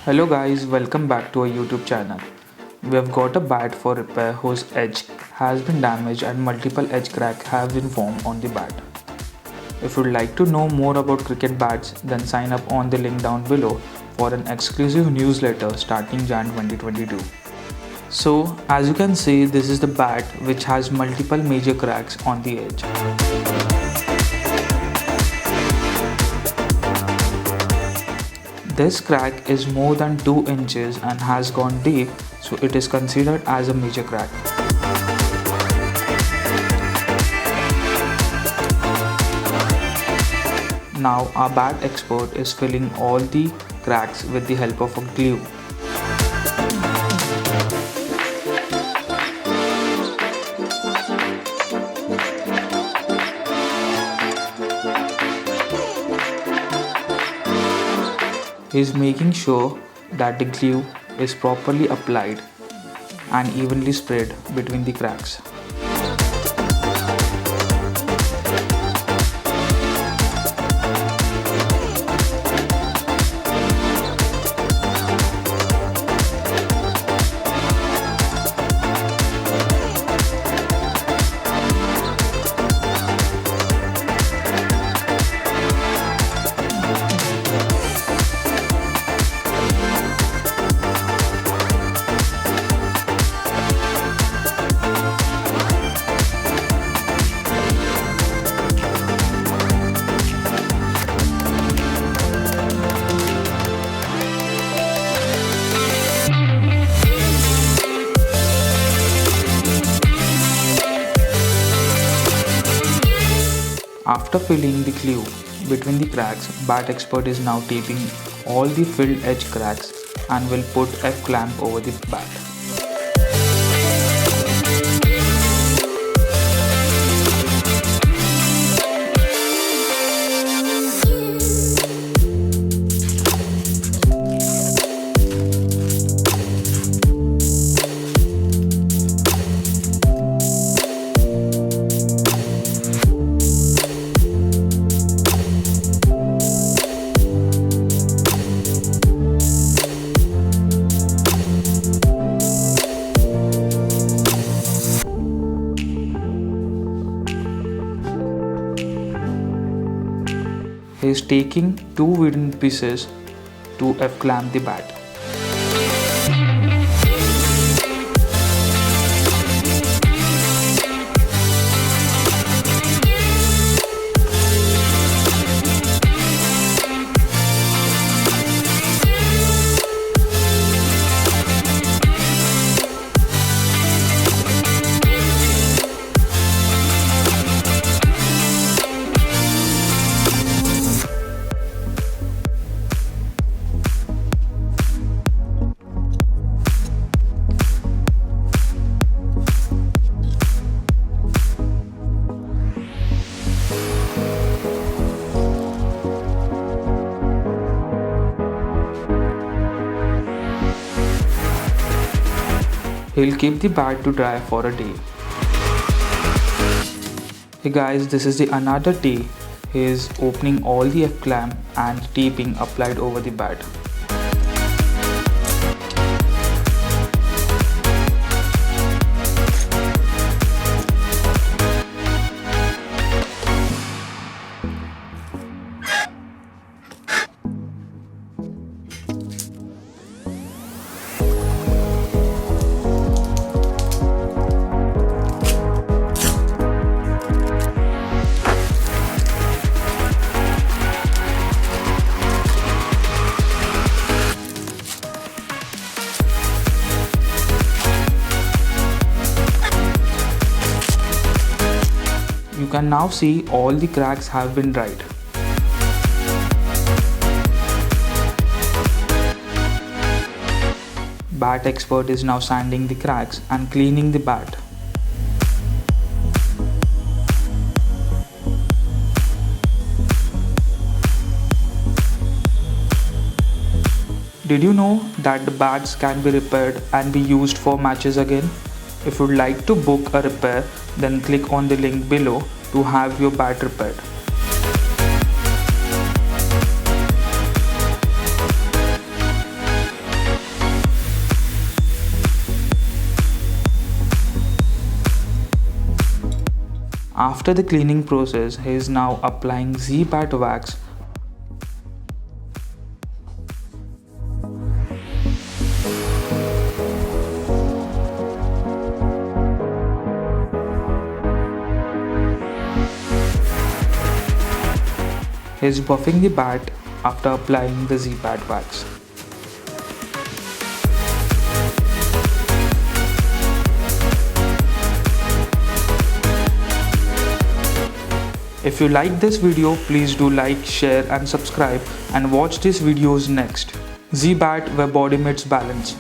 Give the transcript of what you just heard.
Hello guys, welcome back to our YouTube channel. We have got a bat for repair whose edge has been damaged and multiple edge cracks have been formed on the bat. If you'd like to know more about cricket bats, then sign up on the link down below for an exclusive newsletter starting Jan 2022. So, as you can see, this is the bat which has multiple major cracks on the edge. This crack is more than 2 inches and has gone deep, so it is considered as a major crack. Now our bat expert is filling all the cracks with the help of a glue. He is making sure that the glue is properly applied and evenly spread between the cracks. After filling the glue between the cracks, bat expert is now taping all the filled edge cracks and will put F clamp over the bat. He is taking two wooden pieces to F-clamp the bat. He'll keep the bat to dry for a day. Hey guys, this is the another day. He is opening all the F-clamp and taping applied over the bat. You can now see all the cracks have been dried. Bat expert is now sanding the cracks and cleaning the bat. Did you know that the bats can be repaired and be used for matches again? If you'd like to book a repair, then click on the link below to have your bat repaired. After the cleaning process, he is now applying Z Bat wax. He is buffing the bat after applying the Z Bat wax. If you like this video, please do like, share and subscribe and watch these videos next. Z Bat, where body meets balance.